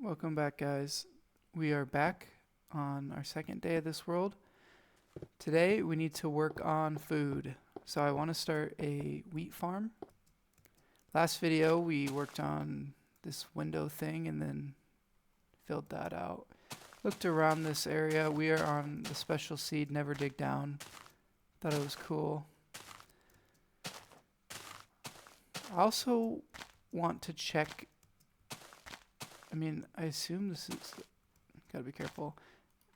Welcome back, guys. We are back on our second day of this world. Today we need to work on food. So I want to start a wheat farm. Last video we worked on this window thing and then filled that out. Looked around this area. We are on the special seed, never dig down. Thought it was cool. I also want to check, I assume this is, gotta be careful.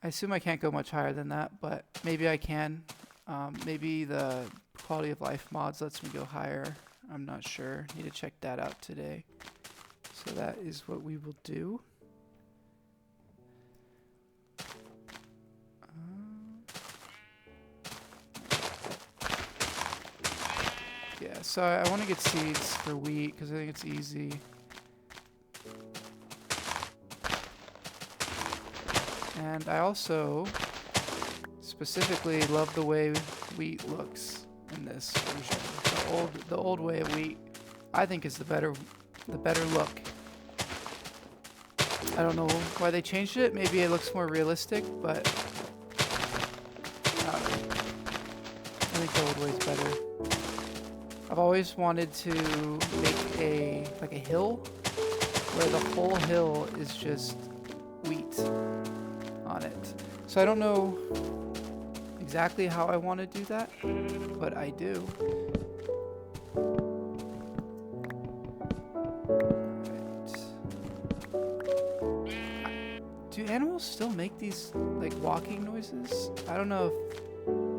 I assume I can't go much higher than that, but maybe I can. Maybe the quality of life mods lets me go higher. I'm not sure. Need to check that out today. So that is what we will do. Yeah, so I want to get seeds for wheat because I think it's easy. And I also specifically love the way wheat looks in this version. The old way of wheat, I think, is the better look. I don't know why they changed it. Maybe it looks more realistic, but I don't know. I think the old way is better. I've always wanted to make a hill where the whole hill is just wheat on it. So I don't know exactly how I want to do that, but I do. Right. Do animals still make these like walking noises? I don't know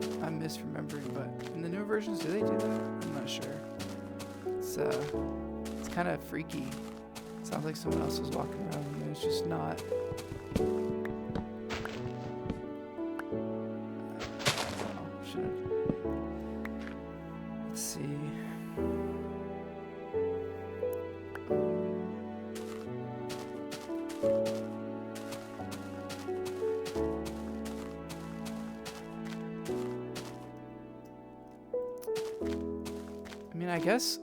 if I'm misremembering, but in the newer versions, do they do that? I'm not sure. It's kind of freaky. It sounds like someone else was walking around and it's just not. Let's see. I guess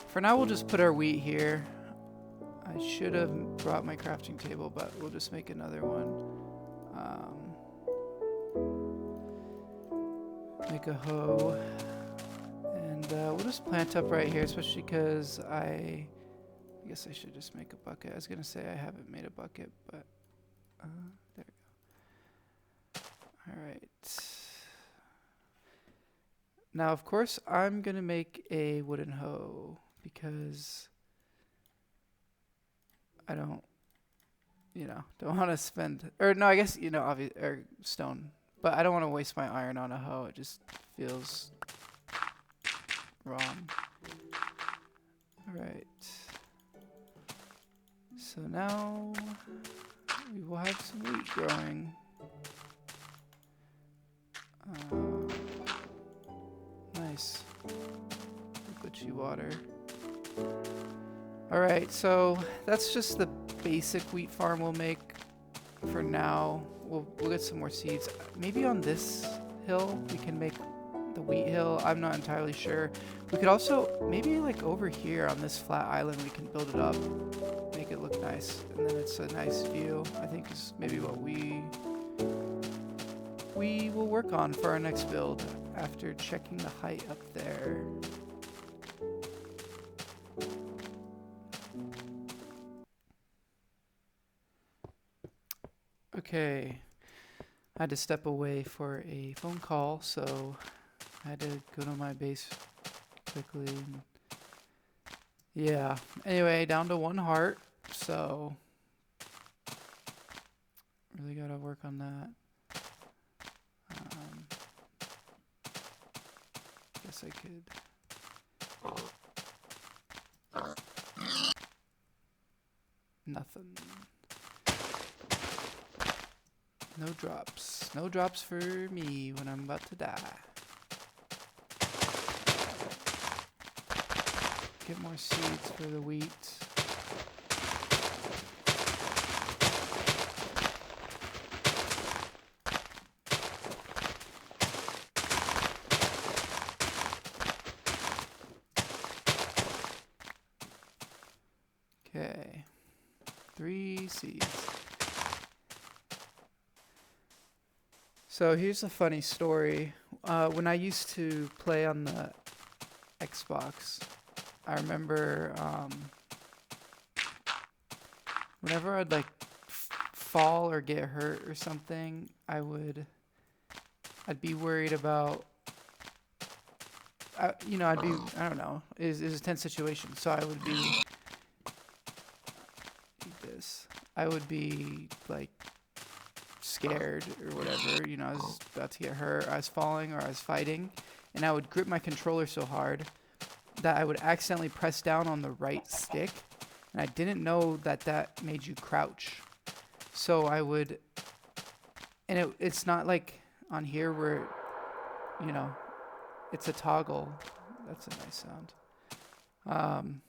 for now we'll just put our wheat here. I should have brought my crafting table, but we'll just make another one. Make a hoe. And we'll just plant up right here, especially because I guess I should just make a bucket. I was going to say I haven't made a bucket, but there we go. All right. Now, of course, I'm going to make a wooden hoe because I don't want to spend, or no, I guess, or stone, but I don't want to waste my iron on a hoe. It just feels wrong. All right. So now we will have some wheat growing. Nice. Glitchy water. Alright, so that's just the basic wheat farm we'll make for now. We'll get some more seeds. Maybe on this hill we can make the wheat hill. I'm not entirely sure. We could also, maybe like over here on this flat island, we can build it up, make it look nice, and then it's a nice view. I think is maybe what we will work on for our next build after checking the height up there. Okay, I had to step away for a phone call, so I had to go to my base quickly. Yeah, anyway, down to 1 heart, so really gotta work on that. Guess I could. Nothing. No drops. No drops for me when I'm about to die. Get more seeds for the wheat. Okay. 3 seeds. So here's a funny story. When I used to play on the Xbox, I remember whenever I'd like fall or get hurt or something, I'd be worried about, I don't know, it was a tense situation. So I would be, I would be like scared or whatever, I was about to get hurt, I was falling or I was fighting, and I would grip my controller so hard that I would accidentally press down on the right stick, and I didn't know that made you crouch. So I would, and it's not like on here where, it's a toggle. That's a nice sound.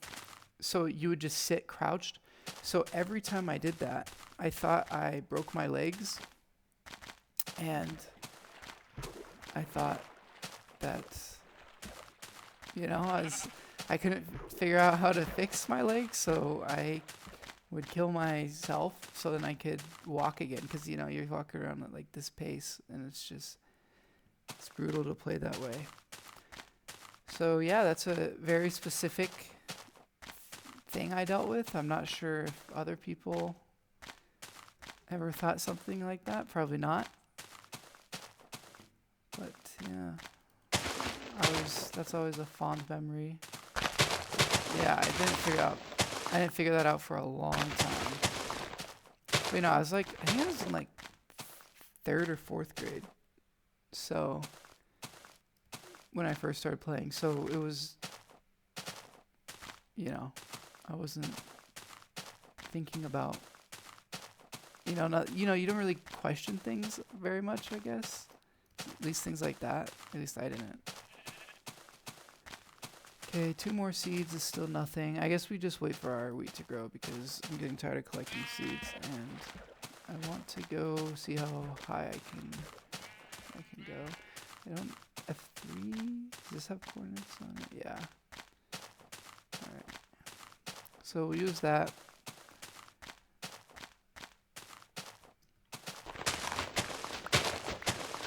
So you would just sit crouched. So every time I did that, I thought I broke my legs, and I thought that, I couldn't figure out how to fix my legs, so I would kill myself so then I could walk again, because, you're walking around at like this pace, and it's brutal to play that way. So yeah, that's a very specific thing I dealt with. I'm not sure if other people ever thought something like that. Probably not. But yeah, that's always a fond memory. Yeah, I didn't figure that out for a long time. But I was like, I think I was in like 3rd or 4th grade. So when I first started playing, so it was, I wasn't thinking about, you don't really question things very much, I guess. At least things like that. At least I didn't. Okay, 2 more seeds is still nothing. I guess we just wait for our wheat to grow because I'm getting tired of collecting seeds, and I want to go see how high I can go. I don't F3. Does this have coordinates on it? Yeah. All right. So we'll use that.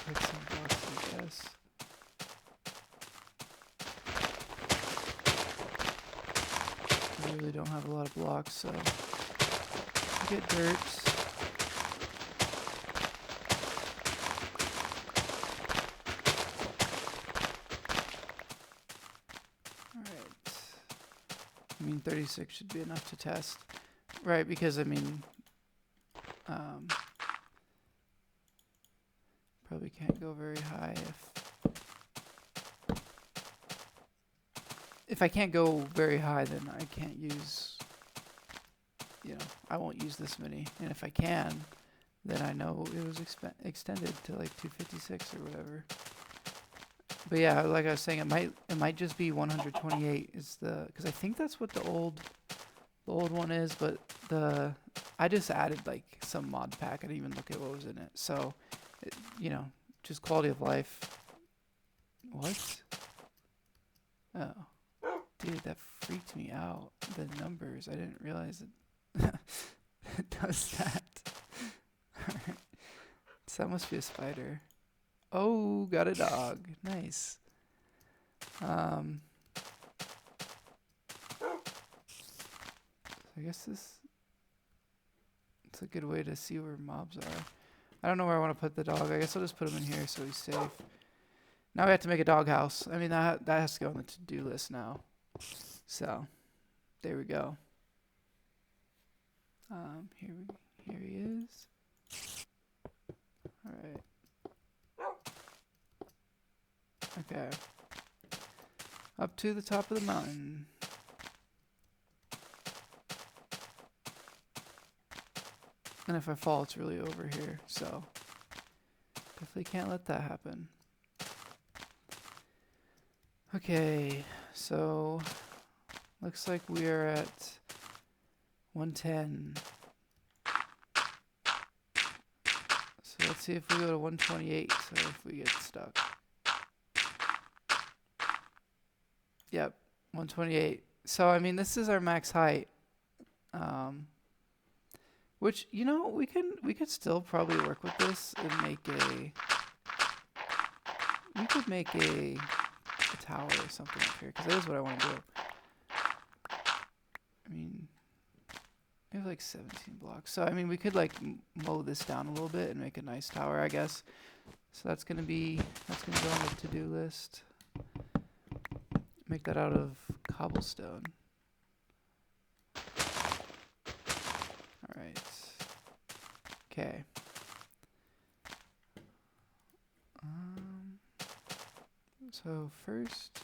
Put some blocks, I guess. I really don't have a lot of blocks, so I get dirt. Alright. 36 should be enough to test. Right, because probably can't go very high if I can't go very high, then I can't use, I won't use this many. And if I can, then I know it was extended to like 256 or whatever. But yeah, like I was saying, it might just be 128 because I think that's what the old one is, but I just added like some mod pack. I didn't even look at what was in it. So, just quality of life. What? Oh. Dude, that freaked me out. The numbers, I didn't realize it does that. Alright. So that must be a spider. Oh, got a dog. Nice. I guess it's a good way to see where mobs are. I don't know where I want to put the dog. I guess I'll just put him in here so he's safe. Now we have to make a doghouse. That has to go on the to-do list now. So, there we go. Here he is. All right. Okay. Up to the top of the mountain. And if I fall, it's really over here. So, definitely can't let that happen. Okay, so looks like we are at 110. So let's see if we go to 128, so if we get stuck. Yep, 128. So, this is our max height. Which, we could still probably work with this and we could make a tower or something up here, because that is what I want to do. I mean, we have like 17 blocks. So, I mean, we could like mow this down a little bit and make a nice tower, I guess. So that's gonna go on the to-do list. Make that out of cobblestone. Alright. Okay. So first,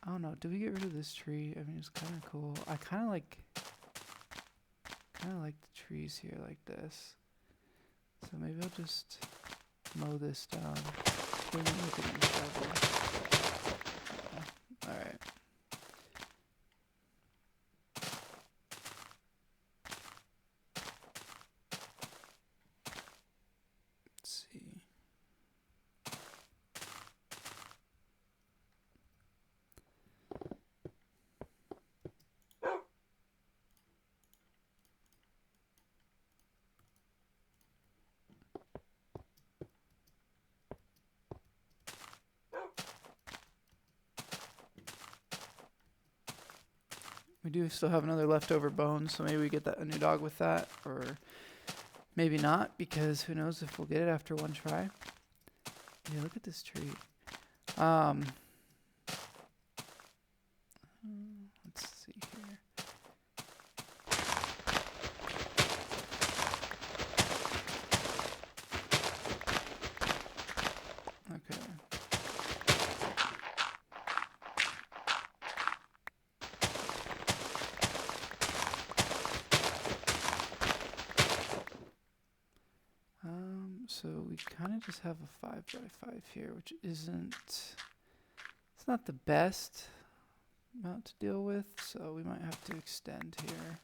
I don't know, do we get rid of this tree? I mean, it's kind of cool. I kind of like the trees here like this. So maybe I'll just mow this down. Then make a new shovel. Alright. Let's see. We do still have another leftover bone, so maybe we get a new dog with that, or maybe not, because who knows if we'll get it after one try. Yeah, look at this tree. Let's see here. Okay. So we kind of just have a 5x5 here, which it's not the best amount to deal with, so we might have to extend here.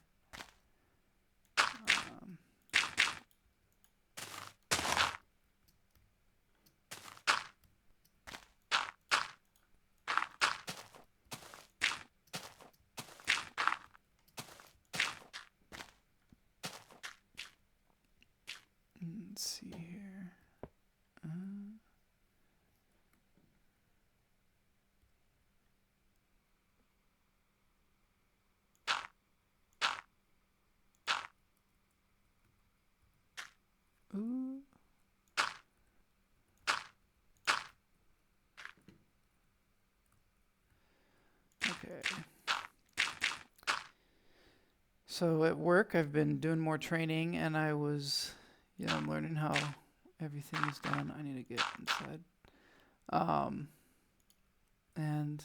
Let's see here. Ooh. Okay. So at work, I've been doing more training, and I'm learning how everything is done. I need to get inside. And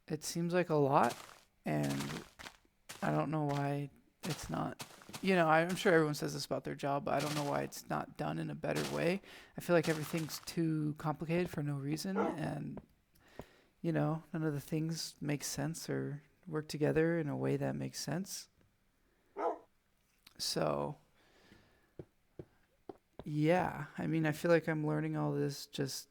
it seems like a lot, and I don't know why it's not. I'm sure everyone says this about their job, but I don't know why it's not done in a better way. I feel like everything's too complicated for no reason, and none of the things make sense or work together in a way that makes sense. So, yeah, I mean, I feel like I'm learning all this just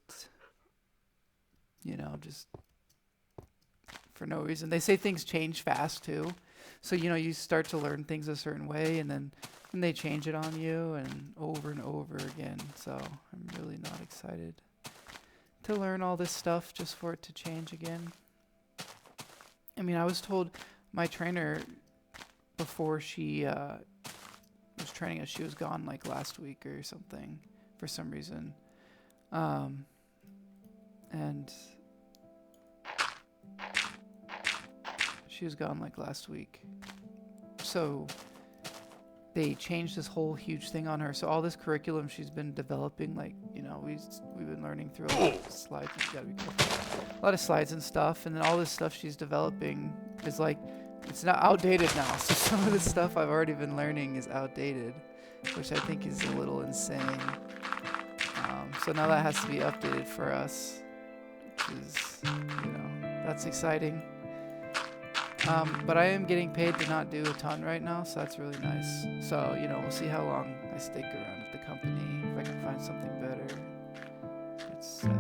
for no reason. They say things change fast too. So, you start to learn things a certain way, and then they change it on you and over again. So I'm really not excited to learn all this stuff just for it to change again. I mean, I was told my trainer before she was training us, she was gone like last week or something for some reason. And she was gone like last week. So they changed this whole huge thing on her. So all this curriculum she's been developing, like, we've been learning through a lot of slides. You gotta be careful. A lot of slides and stuff. And then all this stuff she's developing is like, it's not outdated now. So some of the stuff I've already been learning is outdated, which I think is a little insane. So now that has to be updated for us, which is, that's exciting. But I am getting paid to not do a ton right now, so that's really nice. So, we'll see how long I stick around at the company, if I can find something better. It's 7.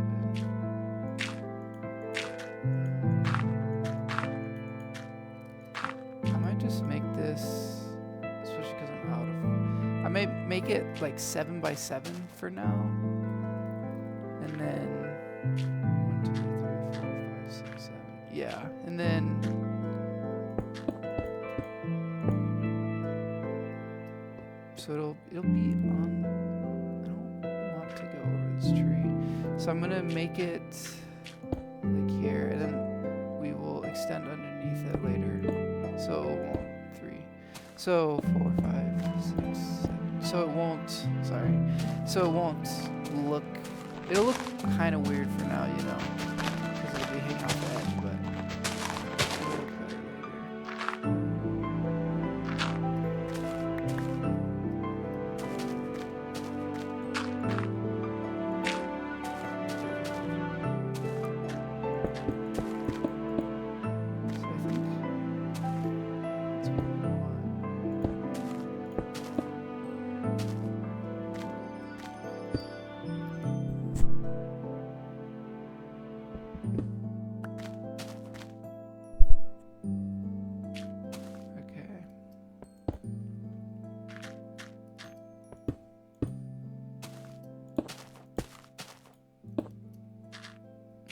make it like 7 by 7 for now. And then 1, 2, 3, 4, 5, 6, 7. Yeah, and then so it'll be on. I don't want to go over this tree, so I'm gonna make it like here, and then we will extend underneath it later. So 1, 3, so 4, 5, 6, 7. So it won't. Sorry. So it won't look. It'll look kind of weird for now, you know, because it'll be hanging off the edge, but it'll look better later.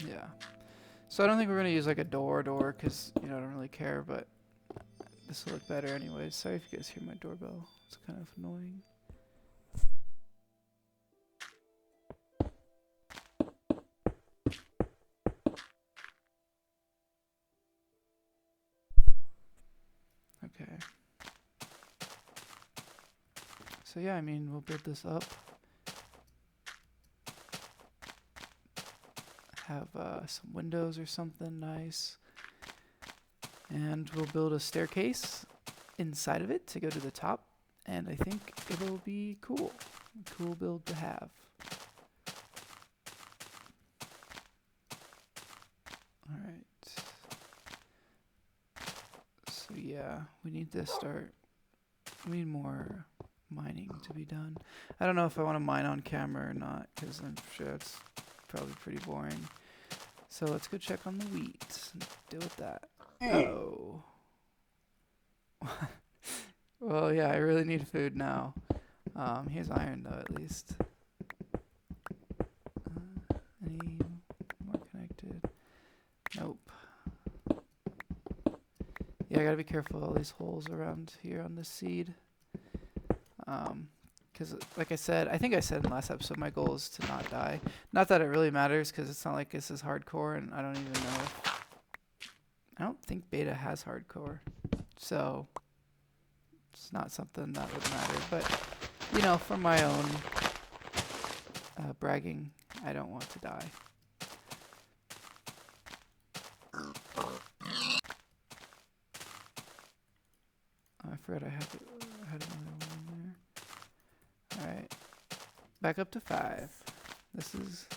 Yeah. So I don't think we're going to use like a door because, you know, I don't really care, but this will look better anyways. Sorry if you guys hear my doorbell. It's kind of annoying. Okay. So yeah, I mean, we'll build this up. Have some windows or something nice, and we'll build a staircase inside of it to go to the top, and I think it'll be cool. A cool build to have. Alright, so yeah, we need more mining to be done. I don't know if I want to mine on camera or not, because I'm sure it's probably pretty boring. So let's go check on the wheat and deal with that. Oh. Well, yeah, I really need food now. Here's iron, though, at least. Any more connected? Nope. Yeah, I gotta be careful of all these holes around here on the seed. Because, like I said, I think I said in the last episode, my goal is to not die. Not that it really matters, because it's not like this is hardcore, and I don't even know if... I don't think beta has hardcore, so it's not something that would matter. But, you know, for my own bragging, I don't want to die. I forgot I had another one in there. Alright, back up to 5. This is,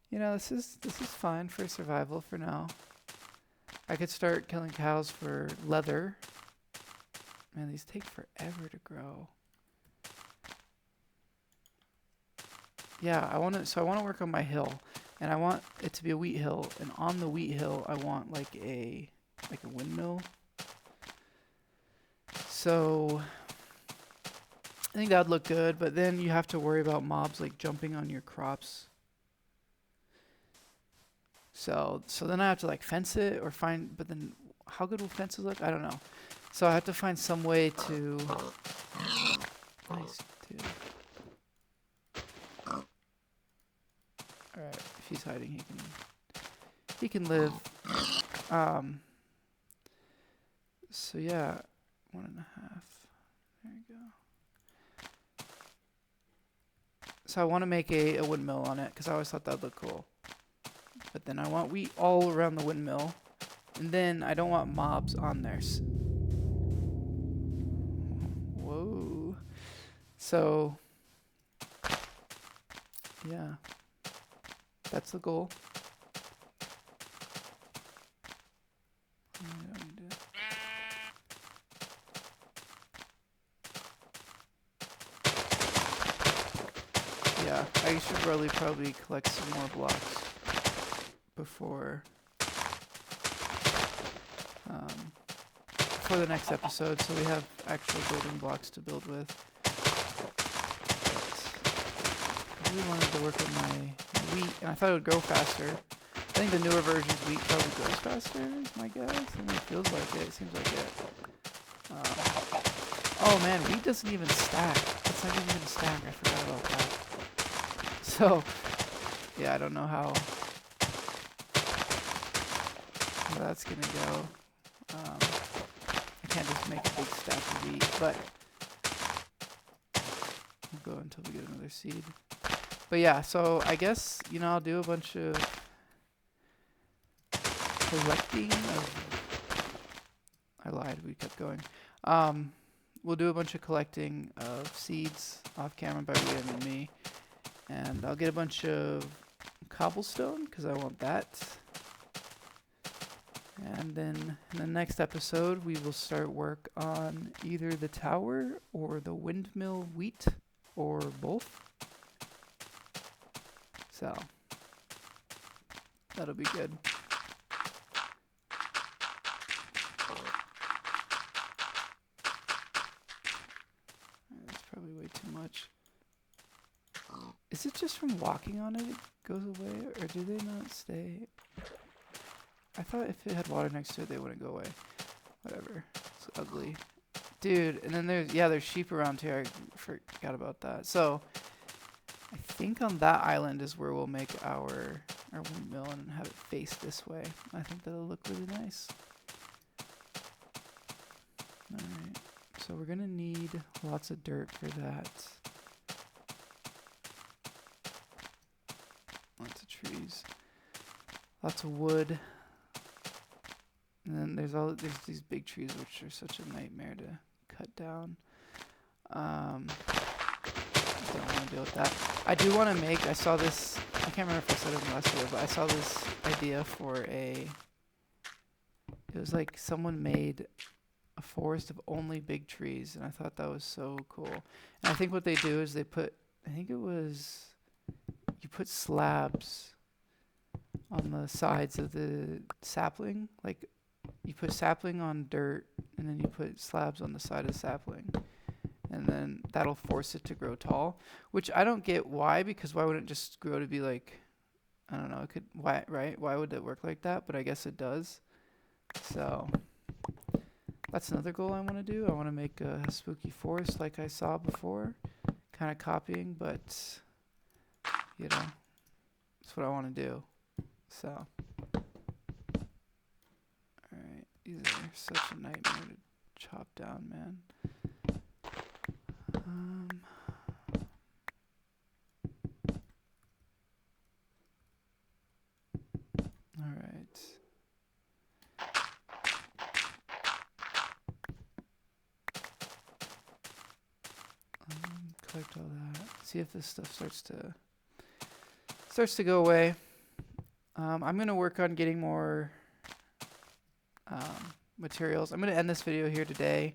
you know, this is fine for survival for now. I could start killing cows for leather. Man, these take forever to grow. Yeah, I want to work on my hill, and I want it to be a wheat hill, and on the wheat hill I want like a windmill. So I think that would look good, but then you have to worry about mobs like jumping on your crops. So then I have to like fence it or find, but then how good will fences look? I don't know. So I have to find some way to, nice dude. Alright, if he's hiding, he can live. So yeah, 1.5. There you go. So I want to make a windmill on it, because I always thought that would look cool. But then I want wheat all around the windmill. And then I don't want mobs on there. Whoa. So, yeah. That's the goal. Yeah, I should probably collect some more blocks before the next episode, so we have actual building blocks to build with. really wanted to work with my wheat, and I thought it would grow faster. I think the newer version's wheat probably grows faster, is my guess. I mean, it feels like it. It seems like it. Oh man, wheat doesn't even stack. It's not even gonna stack. I forgot about that. So, yeah, I don't know how that's gonna go. I can't just make a big stack of wheat, but we'll go until we get another seed. But yeah, so I guess, you know, I'll do a bunch of collecting of... I lied, we kept going. We'll do a bunch of collecting of seeds off camera by William and me. And I'll get a bunch of cobblestone, because I want that. And then in the next episode, we will start work on either the tower or the windmill wheat, or both. So, that'll be good. That's probably way too much. Is it just from walking on it goes away, or do they not stay? I thought if it had water next to it, they wouldn't go away. Whatever. It's ugly. Dude, and then there's sheep around here. I forgot about that. So, I think on that island is where we'll make our windmill and have it face this way. I think that'll look really nice. Alright. So we're gonna need lots of dirt for that. Lots of trees. Lots of wood. And then there's these big trees which are such a nightmare to cut down. Don't want to deal with that. I do want to make, I saw this, I can't remember if I said it in the last video, but I saw this idea for it was like someone made a forest of only big trees, and I thought that was so cool. And I think what they do is they put, you put slabs on the sides of the sapling, like you put sapling on dirt, and then you put slabs on the side of the sapling. And then that'll force it to grow tall, which I don't get why, because why wouldn't it just grow to be like, I don't know, why would it work like that? But I guess it does. So that's another goal I want to do. I want to make a spooky forest like I saw before, kind of copying, but you know, that's what I want to do. So, alright, these are such a nightmare to chop down, man. Alright. Collect all that. See if this stuff starts to go away. I'm gonna work on getting more materials. I'm gonna end this video here today,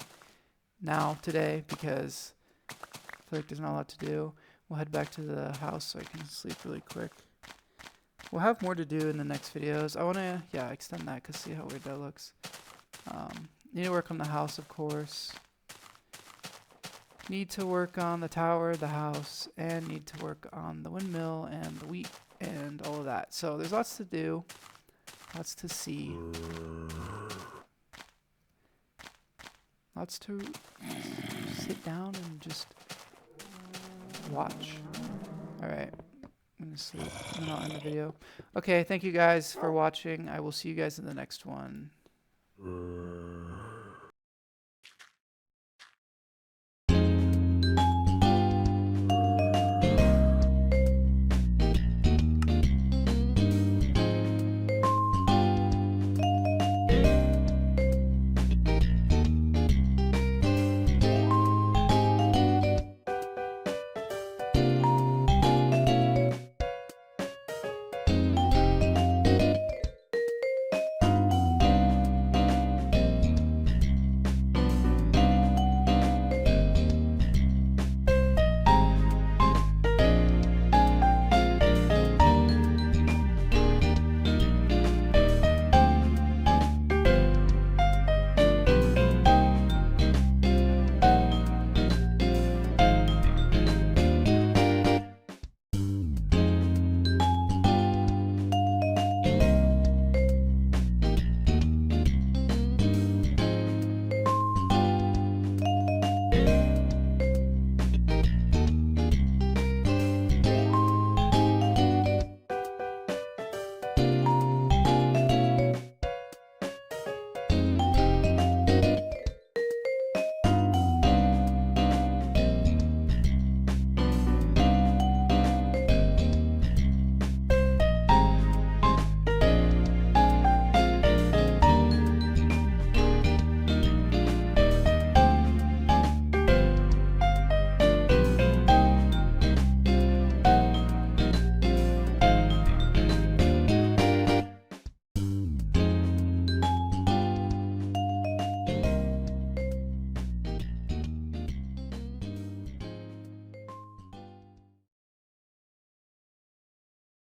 because I feel like there's not a lot to do. We'll head back to the house so I can sleep really quick. We'll have more to do in the next videos. I want to, extend that because see how weird that looks. Need to work on the house, of course. Need to work on the tower, the house, and need to work on the windmill and the wheat and all of that. So there's lots to do, lots to see. Lots to sit down and just watch. Alright, I'm gonna sleep and then I'll end the video. Okay, thank you guys for watching. I will see you guys in the next one.